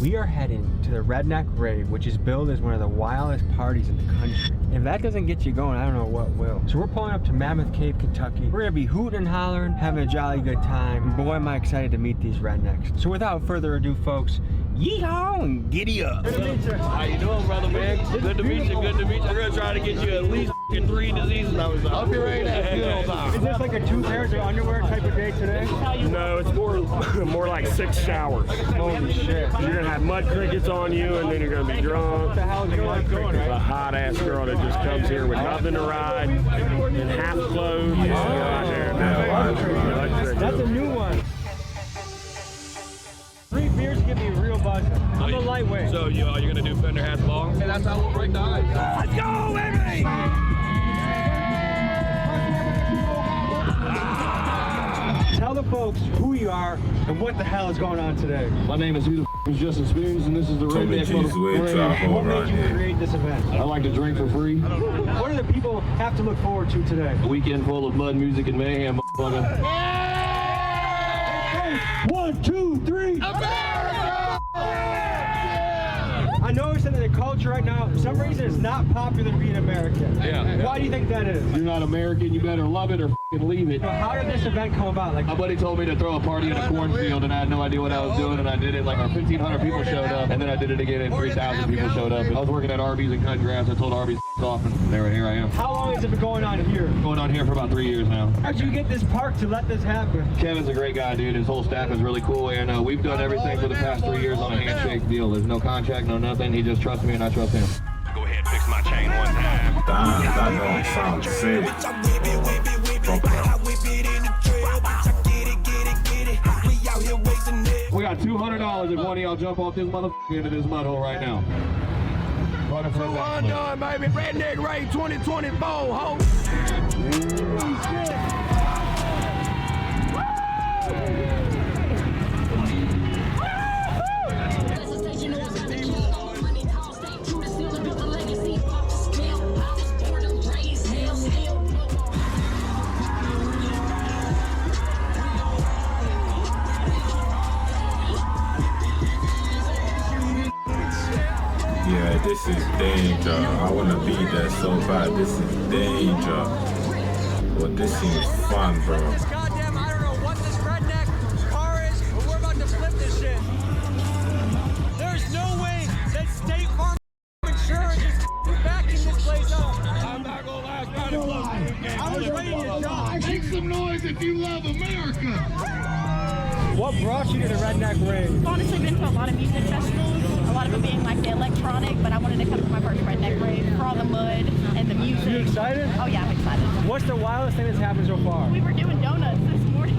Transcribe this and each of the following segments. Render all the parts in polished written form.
We are heading to the Redneck Rave, which is billed as one of the wildest parties in the country. If that doesn't get you going, I don't know what will. So we're pulling up to Mammoth Cave, Kentucky. We're gonna be hooting and hollering, having a jolly good time. And boy, am I excited to meet these rednecks. So without further ado, folks, yeehaw and giddy up. Good to meet you. How you doing, brother, man? Good to meet you, good to meet you. We're gonna try to get you at least 3 diseases. I'll be ready to have good time. Is this like a 2 pairs of underwear type of day today? No, it's more like 6 showers. Holy shit. You're gonna have mud crickets on you, and then you're gonna be drunk. What the hell is a mud cricket? A hot ass girl that just comes here with nothing to ride and half clothes. That's a new one. 3 beers give me a real buzz. I'm a lightweight. So you're gonna do Fender hats long? And that's how we'll break the ice. Let's go, baby! Tell the folks who you are and what the hell is going on today. My name is Justin Spoons, and this is the Redneck Motherfucker. What made you create this event? I like to drink for free. What do the people have to look forward to today? A weekend full of mud music and mayhem, motherfucker. 1, 2, 3. I noticed that in the culture right now, for some reason, it's not popular to be an American. Yeah. Why do you think that is? You're not American, you better love it or leave it. So how did this event come about? Like, My buddy told me to throw a party in a cornfield, and I had no idea what I was doing, and I did it. Like, our 1,500 people showed up, and then I did it again, and 3,000 people showed up. I was working at Arby's in Cut Grass. I told Arby's off, and here I am. how long has it been going on here? Going on here for about 3 years now. How'd you get this park to let this happen? Kevin's a great guy, dude. His whole staff is really cool, and we've done everything for the past 3 years on a handshake deal. There's no contract, no nothing. He just trusts me, and I trust him. Go ahead, fix my chain one time. Damn, that don't sound sick. We got $200 if one of y'all jump off this motherfucker into this mud hole right now. Running for that. Undone, baby. Redneck Rave 2024, ho. Yeah, this is danger. I want to be there so bad. This is danger. But this seems fun, bro. Goddamn, I don't know what this redneck car is, but we're about to flip this shit. There's no way that State Farm Insurance is backing this place up. I'm not gonna lie, it's kind of close. I was ready to jump. Make some noise if you love America. What brought you to the Redneck Rave? I've honestly been to a lot of music festivals, a lot of them being like the electronic, but I wanted to come to my first Redneck Rave for all the mud and the music. You excited? Oh yeah, I'm excited. What's the wildest thing that's happened so far? We were doing donuts this morning.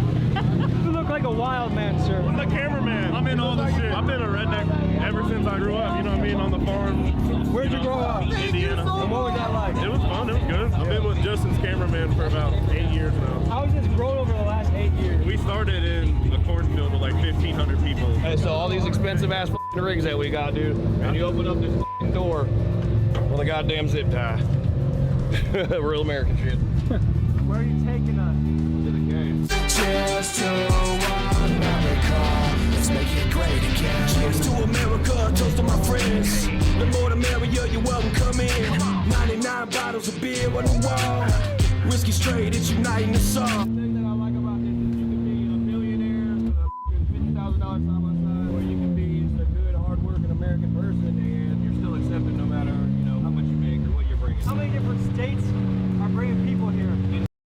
You look like a wild man, sir. I'm the cameraman. I'm in all the shit. I've been a redneck ever since I grew up, you know what I mean, on the farm. Where'd you grow up? Indiana. And what was that like? It was fun, it was good. I've been with Justin's cameraman for about 8 years now. How has this grown over the last 8 years? We started in a cornfield with like 1,500 people. Hey, so all these expensive ass rigs that we got, dude, and you open up this door with a goddamn zip tie. Real American shit. Where are you taking us? To the game. Cheers to America. Let's make it great again. Cheers to America. Toast to my friends. The more the merrier, you're welcome, come in. 99 bottles of beer on the wall. Whiskey straight, it's uniting us all. The thing that I like about this is you can be a millionaire with a $50,000 side by side, or you can be a good, hard-working American person, and you're still accepted no matter, you know, how much you make or what you're bringing. How many different states are bringing people here?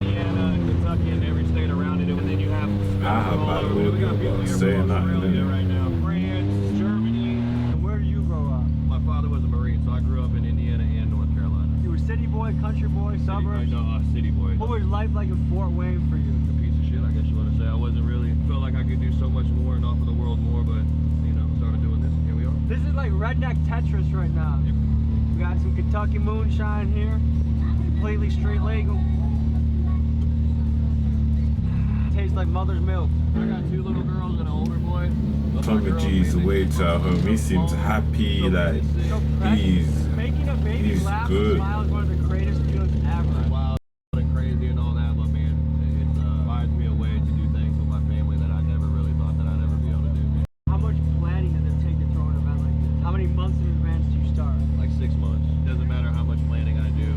Indiana, Kentucky, and every state around it, and then you have by the way, we got people here saying from nothing, Australia innit? right now, France, Germany. And where do you grow up? My father was a Marine, so I grew up in Indiana and North Carolina. You were city boy, country boy, suburbs? City boy. What was life like in Fort Wayne for you? A piece of shit, I guess you want to say. I wasn't really, felt like I could do so much more and offer the world more, but, you know, started doing this, and here we are. This is like redneck Tetris right now. We got some Kentucky moonshine here, completely street legal. Tastes like mother's milk. I got 2 little girls and an older boy. Tommy G's way to home. He seems happy, like he's Making a baby he's laugh good. and smile is one of the greatest feelings ever. Wild and crazy and all that, but man, it provides me a way to do things with my family that I never really thought that I'd ever be able to do. How much planning does it take to throw an many months in advance do you start? Like 6 months. Doesn't matter how much planning I do.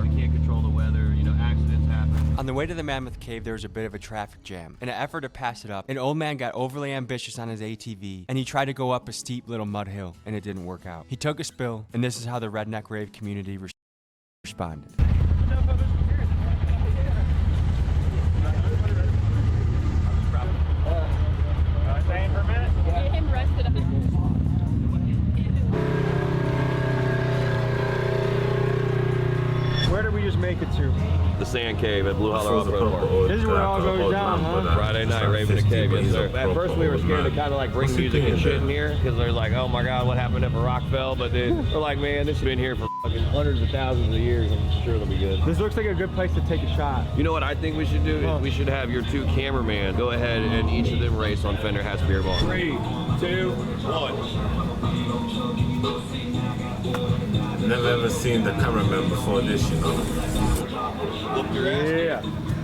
You can't control the weather. You know, accidents happen. On the way to the Mammoth Cave, there was a bit of a traffic jam. In an effort to pass it up, an old man got overly ambitious on his ATV, and he tried to go up a steep little mud hill, and it didn't work out. He took a spill, and this is how the Redneck Rave community responded. Staying for a minute? Get him rested up. Where did we just make it to? The Sand Cave at Blue Hollow Off-Road Park. This is where it all goes down, huh? Friday night, raving the cave, yes sir. At first we were scared to kind of like bring music and shit in here because they're like, oh my god, what happened if a rock fell? But then we're like, man, this has been here for fucking hundreds of thousands of years. I'm sure it'll be good. This looks like a good place to take a shot. You know what I think we should do? Is we should have your 2 cameramen go ahead and each of them race on Fender Hats Beer Ball. 3, 2, 1. Never ever seen the cameraman before this, you know. Whoop your ass. Yeah.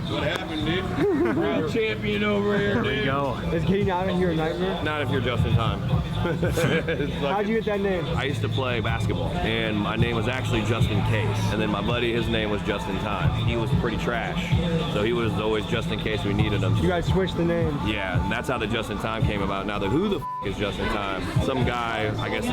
What happened, dude? World champion over here, dude. There you go. Is getting out of here a nightmare? Not if you're just in time. How'd you get that name? I used to play basketball, and my name was actually Justin Case. And then my buddy, his name was Just in Time. He was pretty trash, so he was always just in case we needed him. You guys switched the name. Yeah, and that's how the Just in Time came about. Now, who the f is Just in Time? Some guy, I guess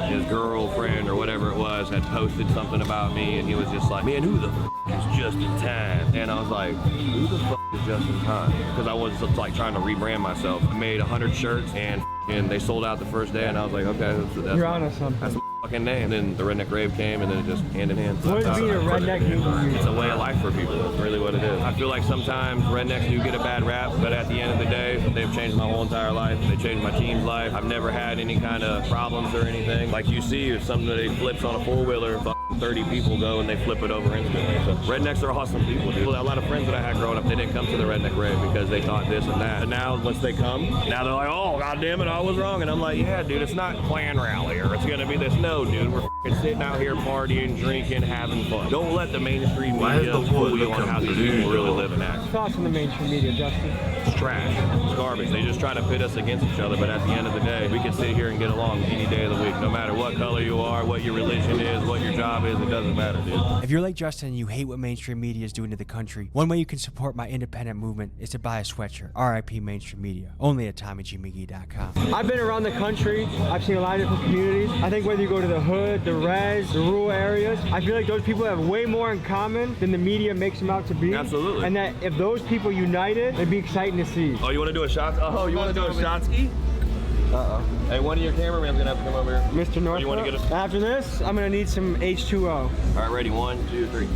his girlfriend or whatever it was, had posted something about me, and he was just like, man, who the f is Just in Time? And I was like, who the f is Just in Time? Because I was like trying to rebrand myself. I made 100 shirts, and they sold out the first day, and I was like, okay, that's You're on to something. that's my fucking name. And then the Redneck Rave came, and then it just hand in hand. What does being a redneck mean to you? It's a way of life for people. That's really what it is. I feel like sometimes rednecks do get a bad rap, but at the end of the day, they've changed my whole entire life. They changed my team's life. I've never had any kind of problems or anything. Like you see, if somebody flips on a 4-wheeler, 30 people go and they flip it over instantly. So rednecks are awesome people, dude. A lot of friends that I had growing up, they didn't come to the Redneck Rave because they thought this and that. And now, once they come, now they're like, oh, god damn it, I was wrong. And I'm like, yeah, dude, it's not clan rally or it's gonna be this. No, dude, we're sitting out here partying, drinking, having fun. Don't let the mainstream media fool you on how these people really live and act. Thoughts on the mainstream media, Justin? It's trash. It's garbage. They just try to pit us against each other, but at the end of the day, we can sit here and get along any day of the week, no matter what color you are, what your religion is, what your job is, it doesn't matter, dude. If you're like Justin and you hate what mainstream media is doing to the country, one way you can support my independent movement is to buy a sweatshirt. RIP Mainstream Media. Only at TommyGMcGee.com. I've been around the country. I've seen a lot of different communities. I think whether you go to the hood, the res, the rural areas, I feel like those people have way more in common than the media makes them out to be. Absolutely. And that if those people united, it'd be exciting to see. Oh, you want to do a shot? Oh, you want to do a shot ski? Uh-oh. Hey, one of your cameraman's gonna have to come over here. Mr. North. You want to get a... After this, I'm gonna need some H2O. All right, ready? 1, 2, 3.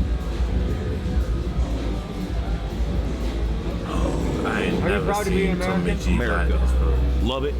I ain't Are you never proud to be seen Tommy American? G like this, bro. Love it.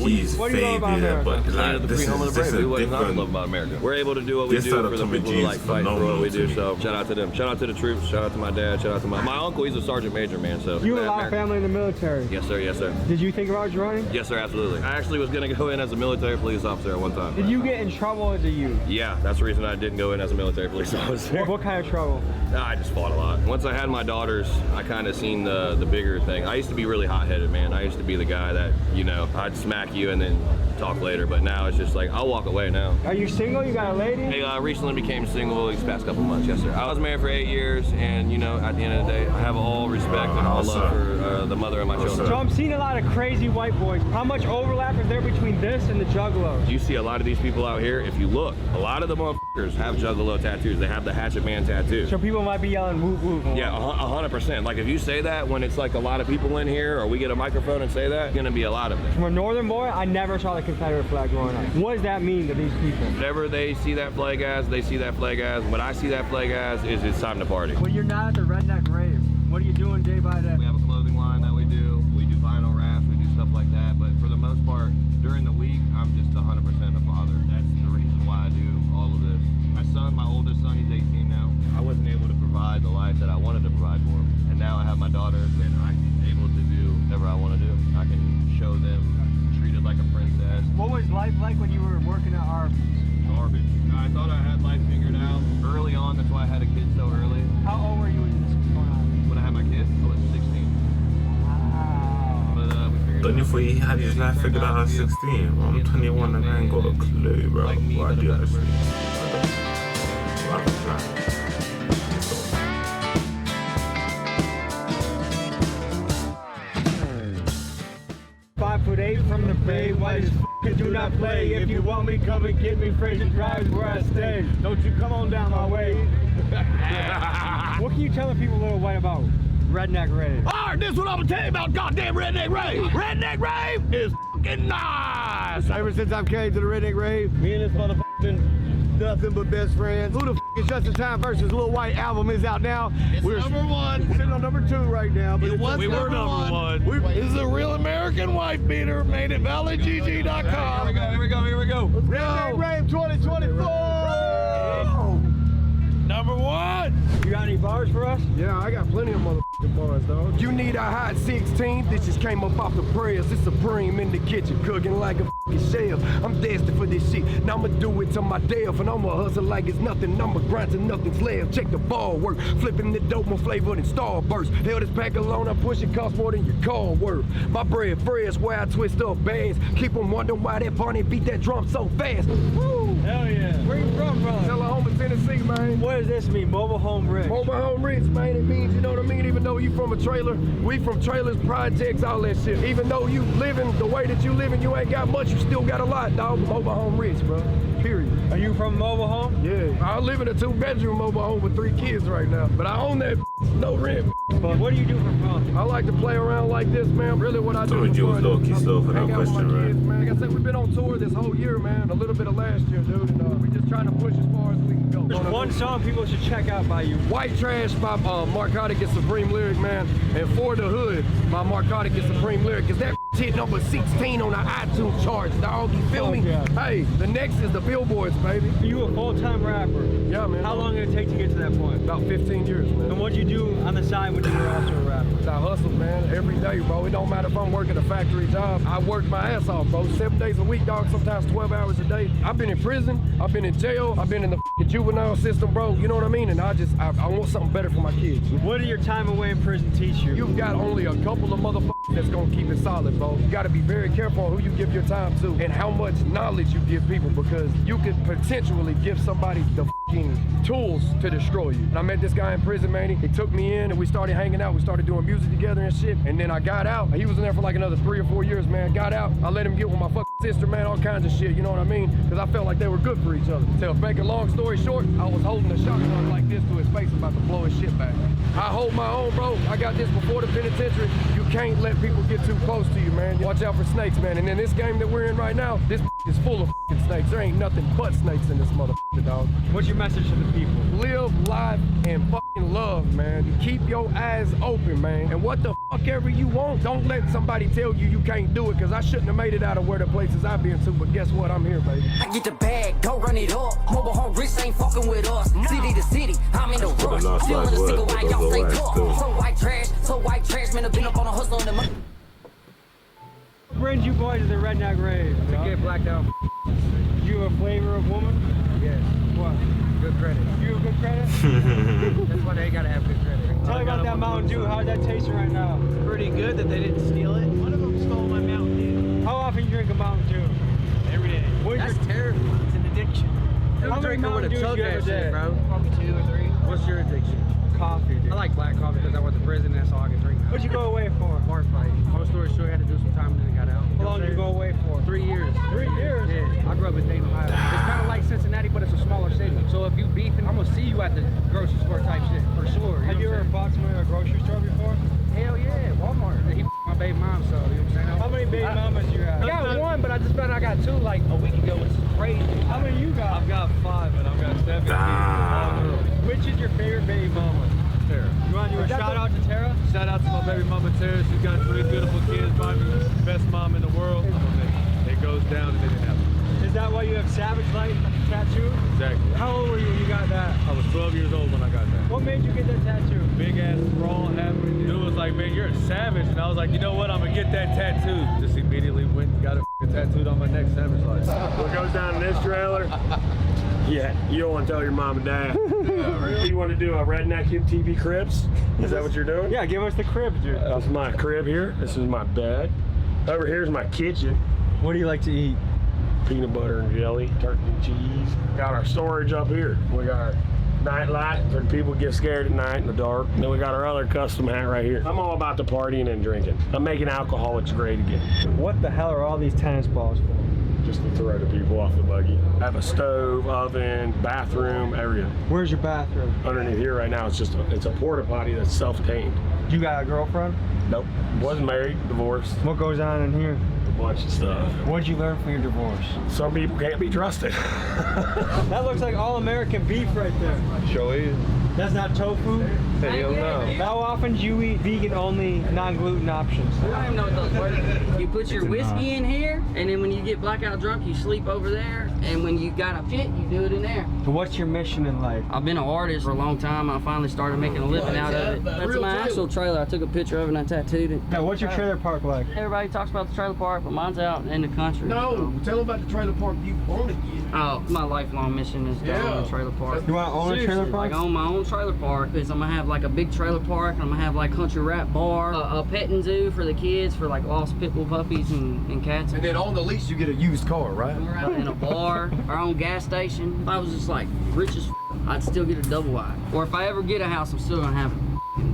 He's What do you love about faded, America? but Land of like, the this free, home of is the just brave. a We always not love different. about America. We're able to do what we This do side of for the Tommy people G who is like fight for what phenomenal we to do. me. So shout out to them. Shout out to the troops. Shout out to my dad. Shout out to my uncle. He's a sergeant major, man. So You have a lot of family in the military. Yes, sir. Yes, sir. Did you think about joining? Yes, sir. Absolutely. I actually was gonna go in as a military police officer at one time. Did you get in trouble as a youth? Yeah, that's the reason I didn't go in as a military police officer. What kind of trouble? I just fought a lot. Once I had my daughters, I kind of seen the bigger thing. I used to be really hot-headed, man. I used to be the guy that, you know, I'd smack you and then talk later. But now it's just like, I'll walk away now. Are you single? You got a lady? Hey, I recently became single these past couple months, yes, sir. I was married for 8 years, and, you know, at the end of the day, I have all respect and all love for the mother of my children. So I'm seeing a lot of crazy white boys. How much overlap is there between this and the Juggalos? You see a lot of these people out here, if you look, a lot of the motherfuckers have Juggalo tattoos. They have the Hatchet Man tattoo. So people might be yelling whoop whoop. Yeah, 100%. Like if you say that when it's like a lot of people in here, or we get a microphone and say that, it's gonna be a lot of them. From a northern boy, I never saw the Confederate flag growing up. What does that mean to these people? Whatever they see that flag as, they see that flag as. What I see that flag as is it's time to party. Well, you're not at the Redneck Rave. What are you doing day by day? We have a clothing line that we do. We do vinyl wraps, we do stuff like that. But for the most part, during the week, I'm just 100% a father. That's the reason why I do all of this. My son, my oldest son, he's 18 now. I wasn't able to provide the life that I wanted to provide for him. And now I have my daughters, and I'm able to do whatever I want to do. I can show them treated like a princess. What was life like when you were working at Arby's? Garbage. I thought I had life figured out early on. That's why I had a kid so early. How old were you when this was going on? When I had my kid, I was 16. Wow. But we figured 24, he had his life figured out at 16. Bro. I'm 21 and I ain't got a clue, bro. What I do actually. I don't plan. 5'8" from the Bay, white as f***ing do not play. If you want me, come and get me. Fraser Drive is where I stay. Don't you come on down my way. What can you tell the people a little white about Redneck Ray? Alright, this is what I'm gonna tell you about goddamn Redneck Ray. Redneck Ray is f***ing nice. Ever since I came to the Redneck Rave, me and this motherfucking nothing but best friends. Who the f is Just in Time versus Lil White album is out now. We're number one. We're sitting on number 2 right now. But We were number one. This is a real American wife beater made at valleygg.com. Here we go. Redneck Rave 2024. Number one. You got any bars for us? Yeah, I got plenty of motherfucking bars, dog. You need a hot 16. This just came up off the prayers. It's Supreme in the kitchen, cooking like a fucking chef. I'm destined for this shit. Now I'ma do it to my death. And I'ma hustle like it's nothing. I'ma grind till nothing's left. Check the ball work. Flipping the dope more flavor than Starburst. Hell, this pack alone I'm pushing costs more than your car worth. My bread fresh where I twist up bags. Keep them wondering why that Barney beat that drum so fast. Woo! Hell yeah. Where you from, brother? Oklahoma, Tennessee, man. What does this mean? Mobile home rich. Mobile home rich, man. It means, you know what I mean? Even though you from a trailer, we from trailers, projects, all that shit. Even though you living the way that you living, you ain't got much, you still got a lot, dog. Mobile home rich, bro. Period. Are you from mobile home? Yeah. I live in a 2-bedroom mobile home with 3 kids right now. But I own that no rent. But what do you do for fun? I like to play around like this, man. Really what I do Told you for was fun. low-key slow for that Hang out with my question, right? kids, man. Like I said, we've been on tour this whole year, man. A little bit of last year, dude. And we just trying to push as far as we can go. There's one song people should check out by you. White Trash by Marcotic and Supreme Lyric, man. And For the Hood by Marcotic and Supreme Lyric. Cause that hit number 16 on the iTunes charts, dog. You feel me? Yeah. Hey, the next is the Billboards, baby. Are you a full-time rapper? Yeah, man. How long did it take to get to that point? About 15 years, man. And what'd you do on the side when you were also a rapper? I hustle, man, every day, bro. It don't matter if I'm working a factory job. I work my ass off, bro. 7 days a week, dog. Sometimes 12 hours a day. I've been in prison. I've been in jail. I've been in the juvenile system, bro. You know what I mean? And I want something better for my kids. What did your time away in prison teach you? You've got only a couple of motherfuckers that's gonna keep it solid, bro. You gotta be very careful on who you give your time to and how much knowledge you give people, because you could potentially give somebody the tools to destroy you. And I met this guy in prison, man. He took me in and we started hanging out. We started doing music together and shit. And then I got out. He was in there for like another 3 or 4 years, man. Got out. I let him get with my fucking sister, man. All kinds of shit. You know what I mean? Because I felt like they were good for each other. So, make a long story short, I was holding a shotgun like this to his face, about to blow his shit back. I hold my own, bro. I got this before the penitentiary. You can't let people get too close to you, man. Watch out for snakes, man. And in this game that we're in right now, this is full of snakes. There ain't nothing but snakes in this motherfucker, dog. What's your message to the people? Live life and fucking love, man. Keep your eyes open, man. And what the fuck ever you want, don't let somebody tell you you can't do it, because I shouldn't have made it out of where the places I've been to, but guess what? I'm here, baby. I get the bag, go run it up. Mobile home rich ain't fucking with us. City to city, I'm in the rush. Still in the single while y'all stay tough. So white trash, man, I've been up on a hustle on the money. What brings you boys to the Redneck Rave? To get blacked out. You a flavor of woman? Yes. What? Good credit. You have good credit? That's why they gotta have good credit. Tell me about that Mountain Dew. How's that tasting right now? Pretty good that they didn't steal it. One of them stole my Mountain Dew. How often you drink a Mountain Dew? Every day. That's terrible. It's an addiction. How many Mountain Dews you ever did? Bro. Probably 2 or 3. What's your addiction? Coffee, dude. I like black coffee because I went to prison. That's all I can drink. What'd you go away for? Bar fight. Long story short, I had to do some time and then I got out. How long did you go away for? 3 years. 3 years? Yeah. I grew up in Dayton, Ohio. It's kind of like Cincinnati, but it's a smaller city. So if you beefing, I'm gonna see you at the grocery store type shit for sure. Have you ever bought somebody at a grocery store before? Hell yeah, Walmart. He my baby mom, so you know what I'm saying? How many baby mamas you have? I got 1, but I just found I got 2 like a week ago. It's crazy. How many you got? I've got 5 and I've got 7. Damn. Which is your favorite baby mama? Tara. You want to do a shout out to Tara? Shout out to my baby mama Tara. She's got 3 beautiful kids. Probably the best mom in the world. It goes down and it didn't happen. Is that why you have Savage Light tattoo? Exactly. How old were you when you got that? I was 12 years old when I got that. What made you get that tattoo? Big ass brawl happened. Dude was like, man, you're a savage. And I was like, you know what? I'm gonna get that tattoo. Just immediately went and got it tattooed on my neck, Savage Light. What goes down in this trailer? Yeah, you don't want to tell your mom and dad. You want to do a Redneck MTV Cribs? Is that what you're doing? Yeah, give us the crib, dude. That's my crib here. This is my bed. Over here's my kitchen. What do you like to eat? Peanut butter and jelly, turkey and cheese. Got our storage up here. We got our night light for people get scared at night in the dark. And then we got our other custom hat right here. I'm all about the partying and drinking. I'm making alcoholics great again. What the hell are all these tennis balls for? Just to throw the people off the buggy. I have a stove, oven, bathroom, everything. Where's your bathroom? Underneath here right now, it's a porta potty that's self-tamed. You got a girlfriend? Nope. Wasn't married, divorced. What goes on in here? A bunch of stuff. What'd you learn from your divorce? Some people can't be trusted. That looks like all-American beef right there. Sure is. That's not tofu? Hell no. How often do you eat vegan-only, non-gluten options? I don't even know what those work. You put your whiskey in here, and then when you get blackout drunk, you sleep over there. And when you got a pit, you do it in there. So what's your mission in life? I've been an artist for a long time. I finally started making a living out of it. That's my actual trailer. I took a picture of it and I tattooed it. Now, what's your trailer park like? Everybody talks about the trailer park, but mine's out in the country. No, tell them about the trailer park you want to get. Oh, my lifelong mission is to own a trailer park. You want to own a trailer park? Like own my own trailer park, because I'm gonna have like a big trailer park, and I'm gonna have like country rap bar, a petting zoo for the kids for like lost pit bull puppies and cats. And then on the lease you get a used car, right? And a bar, our own gas station. If I was just like rich as I'd still get a double wide. Or if I ever get a house, I'm still gonna have a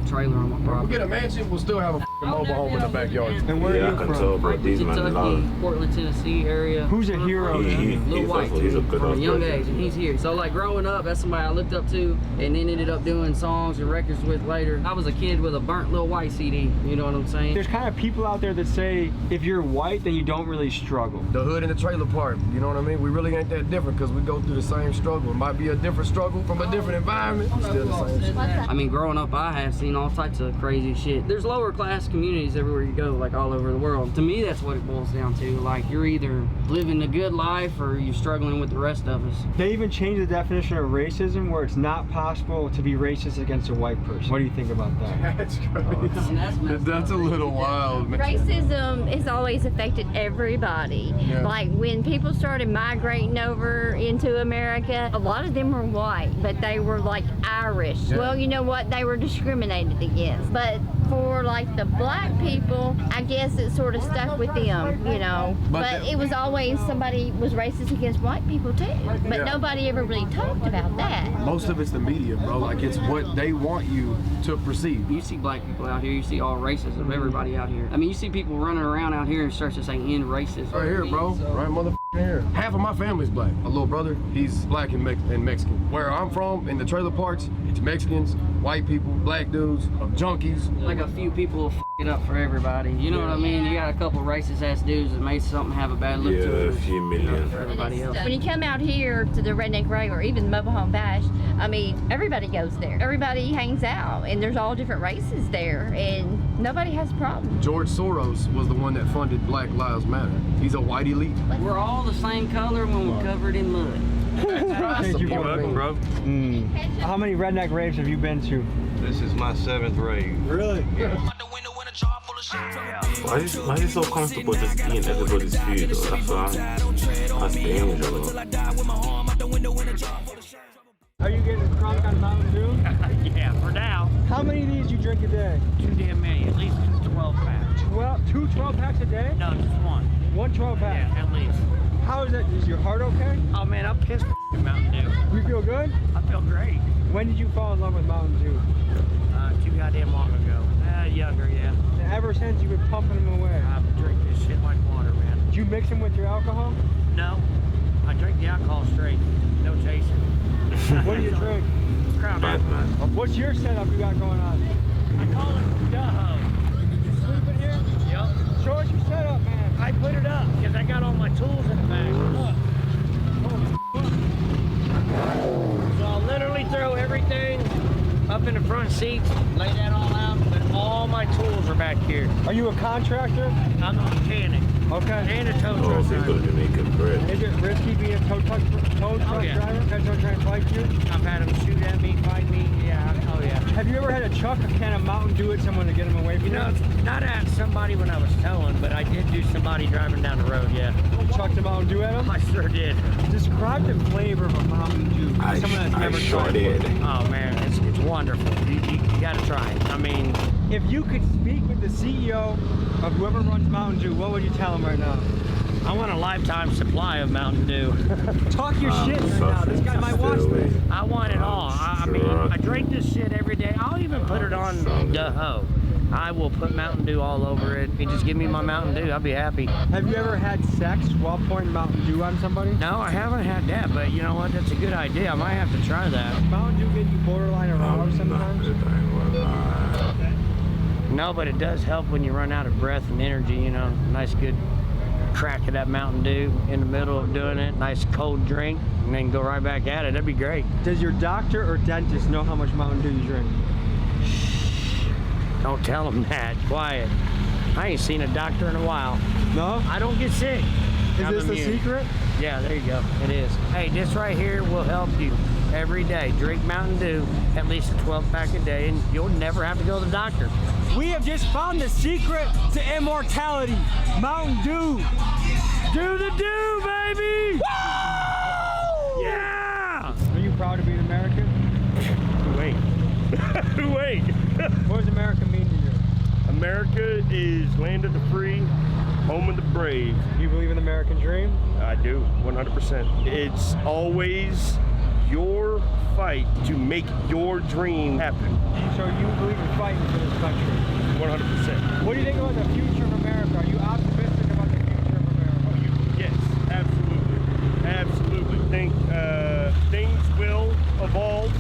trailer on my property. We'll get a mansion, we'll still have a mobile home in the backyard. And where are you from? Kentucky, Portland, Tennessee area. Who's a hero? Lil White, from a young age, and he's here. So like growing up, that's somebody I looked up to, and then ended up doing songs and records with later. I was a kid with a burnt Lil White CD. You know what I'm saying? There's kind of people out there that say if you're white, then you don't really struggle. The hood and the trailer park, you know what I mean? We really ain't that different because we go through the same struggle. It might be a different struggle from a different environment, still the same shit. I mean, growing up, I have seen all types of crazy shit. There's lower class communities everywhere you go, like all over the world. To me, that's what it boils down to. Like, you're either living a good life or you're struggling with the rest of us. They even changed the definition of racism where it's not possible to be racist against a white person. What do you think about that? That's crazy. That's a little wild. Racism has always affected everybody. Yeah. Like when people started migrating over into America, a lot of them were white, but they were like Irish. Yeah. Well, you know what? They were discriminated against. But for like the black people, I guess it sort of stuck with them, you know. But it was always somebody was racist against white people too. But nobody ever really talked about that. Most of it's the media, bro. Like it's what they want you to perceive. You see black people out here, you see all races of everybody out here. I mean, you see people running around out here and start to say end racist. Right here, bro. Right motherfucking here. Half of my family's black. My little brother, he's black and Mexican. Where I'm from, in the trailer parks, it's Mexicans, white people, black dudes, junkies. Like a few people will f it up for everybody. You know what I mean? You got a couple racist ass dudes that made something have a bad look to it. A few million. For everybody else. When you come out here to the Redneck Ray or even the Mobile Home Bash, I mean, everybody goes there. Everybody hangs out, and there's all different races there, and nobody has a problem. George Soros was the one that funded Black Lives Matter. He's a white elite. We're all the same color when we're covered in mud. Thank you, You're welcome, bro. How many redneck raves have you been to? This is my 7th rave. Really? Why are you so comfortable just eating everybody's food? Though? That's dangerous. Are you getting drunk on Mountain Dew? Yeah, for now. How many of these you drink a day? Too damn many. At least 12 packs. 2 12 packs a day? No, just one. 1 12 pack? Yeah, at least. How is it? Is your heart okay? Oh man, I'm pissed f***ing Mountain Dew. You feel good? I feel great. When did you fall in love with Mountain Dew? Too goddamn long ago. Younger, yeah. And ever since you've been pumping them away? I drink this shit like water, man. Do you mix them with your alcohol? No, I drink the alcohol straight. No chaser. What do you drink? Crown Apple. What's your setup you got going on? I call it Dutho. You sleep in here? Yep. Show us your setup, man. I put it up because I got all my tools in the back. Look. So I'll literally throw everything up in the front seats, lay that all out, but all my tools are back here. Are you a contractor? I'm a mechanic. Okay. And a tow Oh, truck so you driver. go to Jamaican bread. Is it risky being a tow truck yeah. driver? Guys don't try and fight you? I've had them shoot at me, fight me. Yeah, oh yeah. Have you ever had to chuck a can of Mountain Dew at someone to get them away from You know, you? not at somebody when I was towing, but I did do somebody driving down the road, yeah. Chucked a Mountain Dew at them? I sure did. Describe the flavor of a Mountain Dew. Someone that's never tried it. Oh man, it's wonderful. You gotta try it. I mean, if you could speak with the CEO of whoever runs Mountain Dew, what would you tell him right now? I want a lifetime supply of Mountain Dew. Talk your shit right now. This guy might watch this. I want it all. I mean, I drink this shit every day. I'll even put it on the hoe. I will put Mountain Dew all over it. You just give me my Mountain Dew, I'll be happy. Have you ever had sex while pouring Mountain Dew on somebody? No, I haven't had that, but you know what? That's a good idea. I might have to try that. Mountain Dew get you borderline aroused sometimes? No, but it does help when you run out of breath and energy, you know. Nice good crack of that Mountain Dew in the middle of doing it. Nice cold drink, and then go right back at it. That'd be great. Does your doctor or dentist know how much Mountain Dew you drink? Don't tell them that. Quiet. I ain't seen a doctor in a while. No? I don't get sick. Is this the secret? Yeah, there you go. It is. Hey, this right here will help you every day. Drink Mountain Dew, at least a 12-pack a day, and you'll never have to go to the doctor. We have just found the secret to immortality. Mountain Dew. Do the do, baby! Woo! Yeah! Are you proud to be an American? Wait. Wait. What does America mean to you? America is land of the free, home of the brave. You believe in the American dream? I do, 100%. It's always your fight to make your dream happen. So you believe in fighting for this country? 100%. What do you think about the future of America? Are you optimistic about the future of America? Yes, absolutely. Absolutely. Think things will evolve.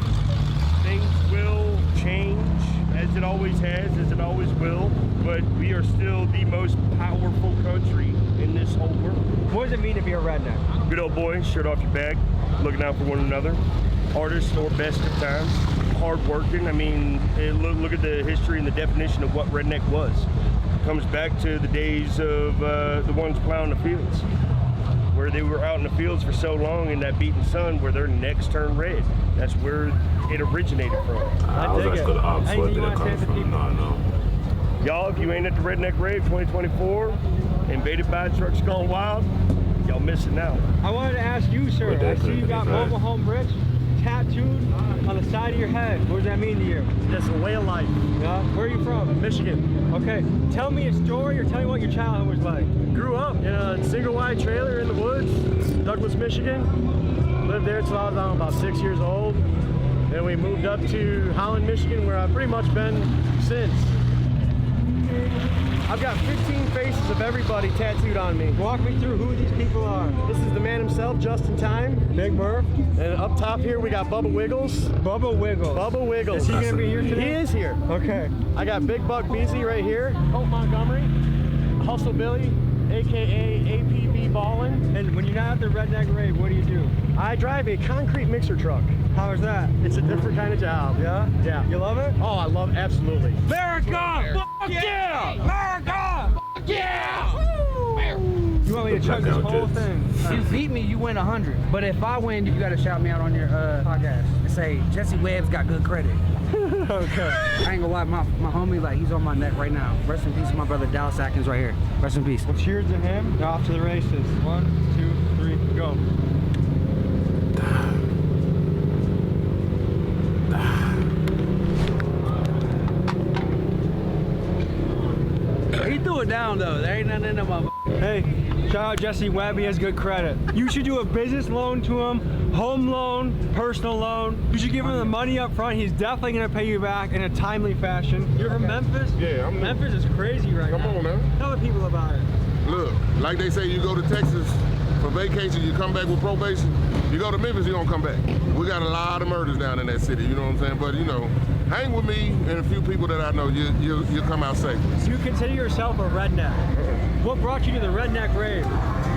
Things will change, as it always has, as it always will. But we are still the most powerful country in this whole world. What does it mean to be a redneck? Good old boy, shirt off your back, looking out for one another. Hardest or best of times. Hard working. I mean, look at the history and the definition of what redneck was. It comes back to the days of the ones plowing the fields, where they were out in the fields for so long in that beating sun where their necks turned red. That's where it originated from. I was actually the opposite where did it come from? No. Y'all, if you ain't at the Redneck Rave 2024, invaded by Trucks Gone Wild, y'all missing out. I wanted to ask you, sir. I see you got Mobile Home Rich tattooed on the side of your head. What does that mean to you? That's a way of life. Yeah? Where are you from? Michigan. Okay. Tell me a story or tell me what your childhood was like. Grew up in a single wide trailer in the woods, Douglas, Michigan. Lived there till I was about 6 years old. Then we moved up to Holland, Michigan, where I've pretty much been since. I've got 15 faces of everybody tattooed on me. Walk me through who these people are. This is the man himself, Justin Time. Big Murph. And up top here, we got Bubba Wiggles. Bubba Wiggles. Bubba Wiggles. Is he going to be here today? He is here. Okay. I got Big Buck Beasy right here. Colt Montgomery. Hustle Billy, a.k.a. APB Ballin'. And when you're not at the Redneck Rave, what do you do? I drive a concrete mixer truck. How is that? It's a different kind of job. Yeah? Yeah. You love it? Oh, I love it. Absolutely. America! Fuck yeah! America! Fuck yeah! You want me to chug this whole thing? If you beat me, you win 100. But if I win, you gotta shout me out on your podcast and say Jesse Webb's got good credit. Okay. I ain't gonna lie, my homie, like, he's on my neck right now. Rest in peace, my brother Dallas Atkins right here. Rest in peace. Well, cheers to him. Now off to the races. 1, 2, 3, go. He threw it down though. There ain't nothing in them. Hey, shout out Jesse Webb. He has good credit. You should do a business loan to him, home loan, personal loan. You should give him the money up front. He's definitely gonna pay you back in a timely fashion. You're from Memphis? Yeah, I'm Memphis is crazy right now. Come on, man. Tell the people about it. Look, like they say, you go to Texas for vacation, you come back with probation. You go to Memphis, you don't come back. We got a lot of murders down in that city, you know what I'm saying? But, you know, hang with me and a few people that I know, you'll come out safe. So you consider yourself a redneck. What brought you to the Redneck Rave?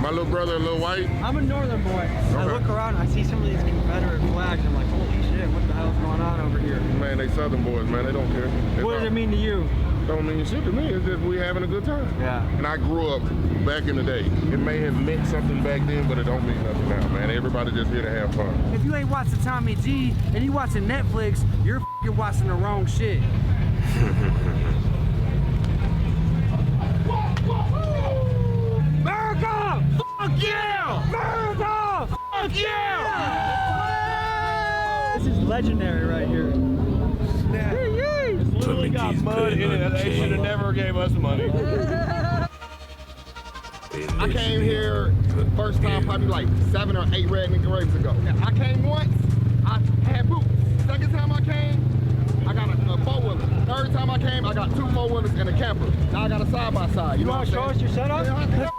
My little brother, Lil White. I'm a northern boy. Okay. I look around, I see some of these Confederate flags. I'm like, holy shit, what the hell's going on over here? Man, they southern boys, man, they don't care. What does it mean to you? Don't mean shit to me, it's just we having a good time. Yeah. And I grew up back in the day. It may have meant something back then, but it don't mean nothing now, man. Everybody just here to have fun. If you ain't watching Tommy G and you watching Netflix, you're f***ing watching the wrong shit. America! Fuck yeah! America! Fuck yeah! This is legendary right here. This got mud in it. They should have never gave us money. I came here first time probably like 7 or 8 redneck raves ago. I came once, I had boots. Second time I came, I got a 4-wheeler. Third time I came, I got 2 4-wheelers and a camper. Now I got a side-by-side. You know what I'm saying? Show us your setup?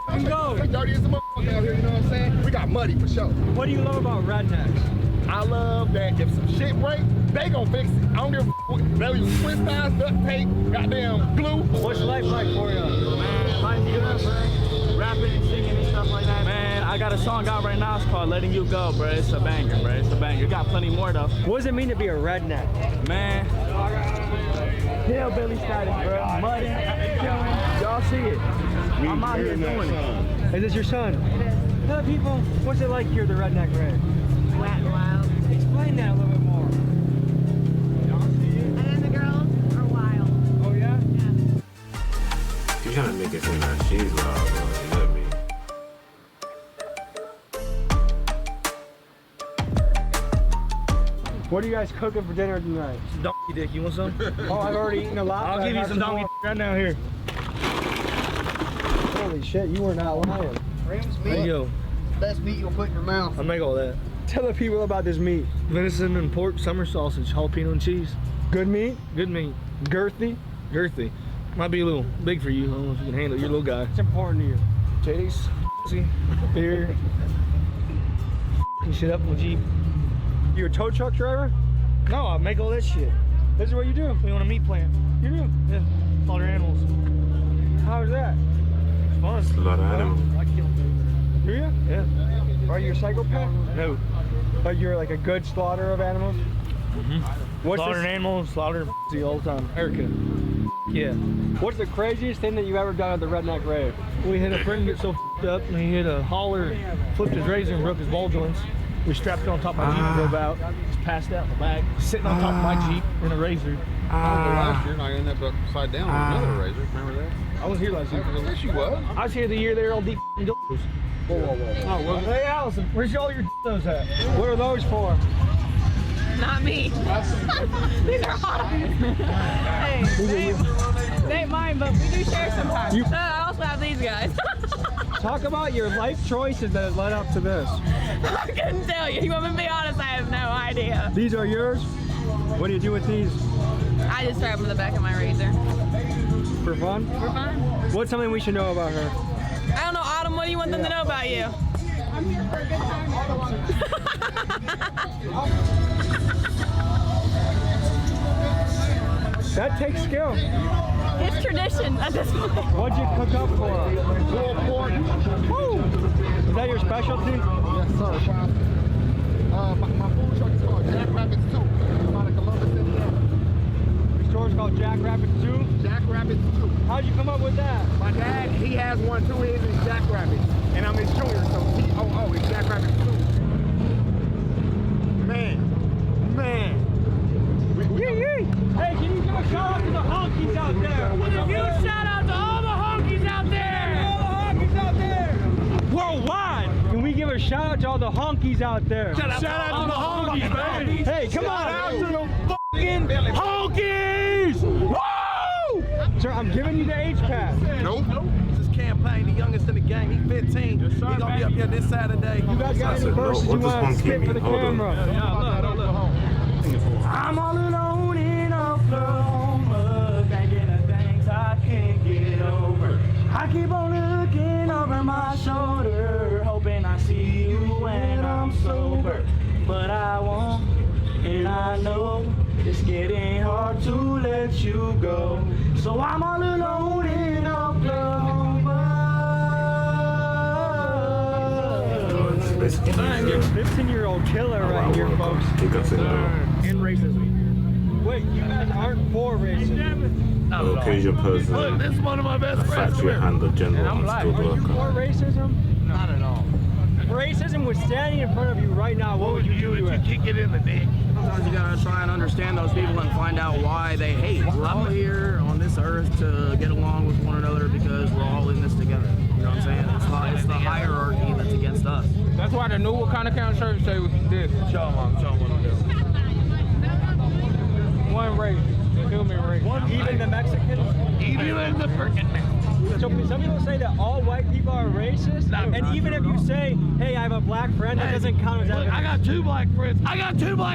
Let's go. Dirty as a motherfucker out here, you know what I'm saying? We got muddy for sure. What do you love about rednecks? I love that if some shit break, they gon' fix it. I don't give a f***. They use twist ties, duct tape, goddamn glue. What's life like for you? Man, life's good, man. Rapping and singing and stuff like that. Man, I got a song out right now. It's called Letting You Go, bro. It's a banger, bro. It's a banger. Got plenty more, though. What does it mean to be a redneck? Man, hillbilly status, bro. Muddy, killing. Y'all see it. I'm out here doing it. Is this your son? Tell people, what's it like here at the Redneck Rave? Wet and wild. Explain that a little bit more. And then the girls are wild. Oh yeah? Yeah. You're trying to make it seem like she's wild, bro. You know me. What are you guys cooking for dinner tonight? Donkey dick, you want some? Oh, I've already eaten a lot. I'll give you some donkey dick right now here. Holy shit, you were not lying. There you go. Best meat you'll put in your mouth. I'll make all that. Tell the people about this meat. Venison and pork, summer sausage, jalapeno and cheese. Good meat? Good meat. Girthy? Girthy. Might be a little big for you. I don't know if you can handle it. You're a little guy. It's important to you. Titties, beer, shit up in the Jeep. You a tow truck driver? No, I make all that shit. This is what you do? We own a meat plant. You do? Yeah. Slaughter animals. How's that? It's fun. Slaughter animals. I like killing things. Do you? Yeah. Are you a psychopath? No. But you're like a good slaughterer of animals? Mm-hmm. Slaughtering animals, slaughtering all the time. Erica. Yeah. What's the craziest thing that you've ever done at the Redneck Rave? We had a friend get so up and he hit a hauler, flipped his razor and broke his ball joints. We strapped it on top of my Jeep and drove out. Just passed out in the back, sitting on top of my Jeep in a razor. Last year, and I ended up upside down with another razor. Remember that? I was here last year. Yes, you was. I was here the year they were all deep dildos. Whoa, whoa, whoa. Oh, well, hey, Allison, where's all your dildos at? What are those for? Not me. These are hot. Hey, they ain't mine, but we do share sometimes. I also have these guys. Talk about your life choices that led up to this. I couldn't tell you. You want me to be honest? I have no idea. These are yours? What do you do with these? I just strap them to the back of my razor. For fun? For fun. What's something we should know about her? I don't know, Autumn. What do you want them to know about you? I'm here for a good time. That takes skill. It's tradition at this point. What'd you cook up for her? Pulled pork. Woo! Is that your specialty? Yes, sir. My food truck is called Jack Rabbits 2. I'm out of Columbus, Indiana. Your store's called Jack Rabbits 2? Jack Rabbits 2. How'd you come up with that? My dad, he has one too. His is Jack Rabbit. And I'm his junior, so T-O-O. It's Jack Rabbits 2. Man. Hey, can you give a shout out to the honkies out there? Huge shout out to all the honkies out there. All the honkies out there. Worldwide. Can we give a shout out to all the honkies out there? Shout out to the honkies, man. Hey, come on. Shout out to the fucking honkies. Woo! Sir, I'm giving you the H-Pass. Nope. This is Campaign, the youngest in the gang. He's 15. He's gonna be up here this Saturday. You guys got any verses you want to spit for the camera? I'm all alone in Oklahoma, thinking of things I can't get over. I keep on looking over my shoulder, hoping I see you when I'm sober. But I won't, and I know it's getting hard to let you go. So I'm all alone in Oklahoma. 15-year-old killer right here, folks. And racism. Wait, you guys aren't for racism? Occasion person. Look, this is one of my best friends. Factory handler, general, and skilled Are you worker. for racism? Not at all. If racism was standing in front of you right now, what would you do to it? Kick it in the dick. Sometimes you gotta try and understand those people and find out why they hate. We're all here on this earth to get along with one another because we're all in this together. You know what I'm saying? It's the hierarchy that's against us. That's why the new Wakanda County Church say this. Show them what to do. One race. human race. Even the Mexicans? Even the freaking Mexicans. So some people say that all white people are racist, and even if you say, hey, I have a black friend, that doesn't count as evidence. I got 2 black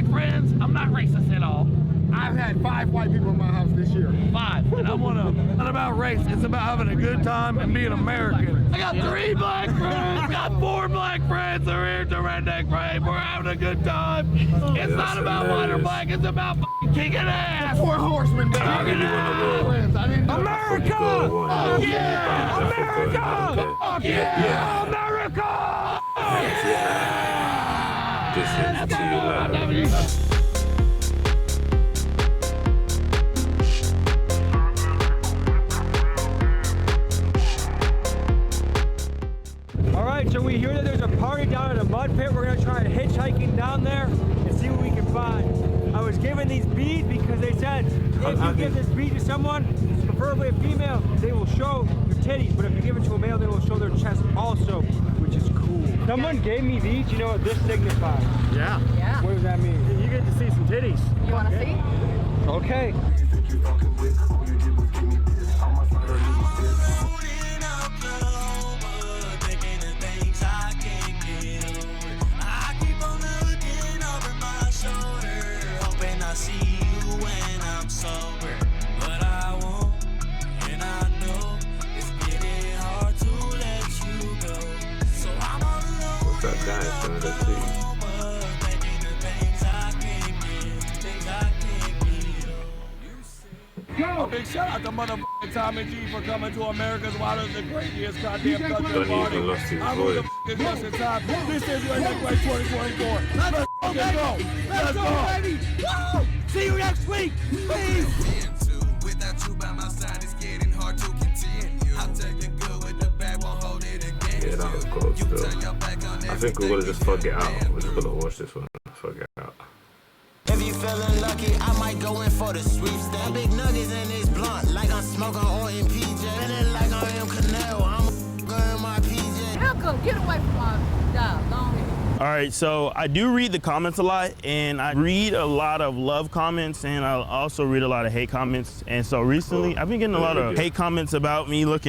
friends. I'm not racist at all. I've had 5 white people in my house this year. 5. And it's not about race. It's about having a good time and being American. I got 3 black friends. I got 4 black friends. They're here at the Redneck Rave. We're having a good time. It's not about white or black. It's about kicking ass. 4 horsemen. Kicking ass. America! Yeah! America! Yeah! America! This is too loud. All right, so we hear that there's a party down in the mud pit. We're gonna try hitchhiking down there and see what we can find. I was given these beads because they said if you give this bead to someone, preferably a female, they will show your titties. But if you give it to a male, they will show their chest also, which is cool. Someone gave me these. You know what this signifies? Yeah. Yeah. What does that mean? You get to see some titties. You want to see? Okay. A big shout out to motherfucking Tommy G for coming to America's wildest and craziest goddamn country party. I'm with the fucking Justin Top. This is Redneck Rave 2024. Let's fucking go. Let's go, baby. Woo! See you next week. Peace. Without you by my side, it's getting hard to continue. I'm taking good with the bad, won't hold it against you. Yeah, that was close though. I think we're gonna just fuck it out. We're just gonna watch this one. Fuck it out. If you feeling lucky, I might go in for the sweeps. That big nuggets in this blunt, like I'm smoking oil in PJ. Feeling like I am Canelo, I'm going my PJ. Malcolm, get away from my job. Go on. All right, so I do read the comments a lot, and I read a lot of love comments, and I also read a lot of hate comments. And so recently, I've been getting a lot of hate comments about me looking